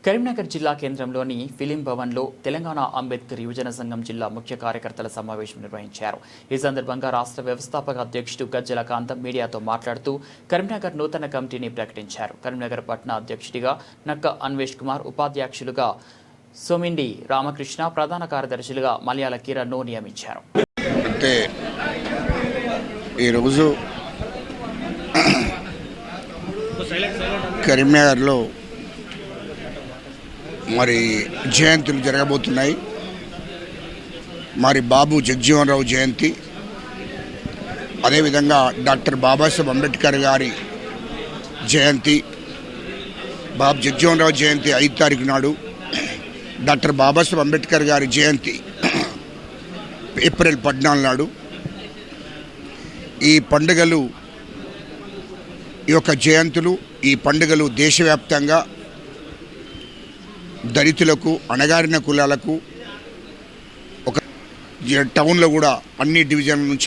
కరీంనగర్ జిల్లా కేంద్రంలోని ఫిలిం భవన్లో తెలంగాణ అంబేద్కర్ యువజన సంఘం జిల్లా ముఖ్య కార్యకర్తల సమావేశం నిర్వహించారు. ఈ సందర్భంగా రాష్ట్ర వ్యవస్థాపక అధ్యక్షుడు గజ్జల కాంతం మీడియాతో మాట్లాడుతూ కరీంనగర్ నూతన కమిటీని ప్రకటించారు. కరీంనగర్ పట్టణ అధ్యక్షుడిగా నక్క అన్వేష్ కుమార్, ఉపాధ్యక్షులుగా సోమిండి రామకృష్ణ, ప్రధాన కార్యదర్శులుగా మలయాళ కిరణ్ను నియమించారు. కరీంనగర్లో మరి జయంతులు జరగబోతున్నాయి. మరి బాబు జగజ్జీవన్ రావు జయంతి, అదేవిధంగా డాక్టర్ బాబాసాహెబ్ అంబేద్కర్ గారి జయంతి. బాబు జగజ్జీవన్ రావు జయంతి 5 తారీఖు నాడు, డాక్టర్ బాబాసాహెబ్ అంబేద్కర్ గారి జయంతి ఏప్రిల్ 14 నాడు. ఈ పండుగలు, ఈ యొక్క జయంతులు, ఈ పండుగలు దేశవ్యాప్తంగా దళితులకు, అణగారిన కులాలకు, ఒక టౌన్లో కూడా అన్ని డివిజన్ల నుంచి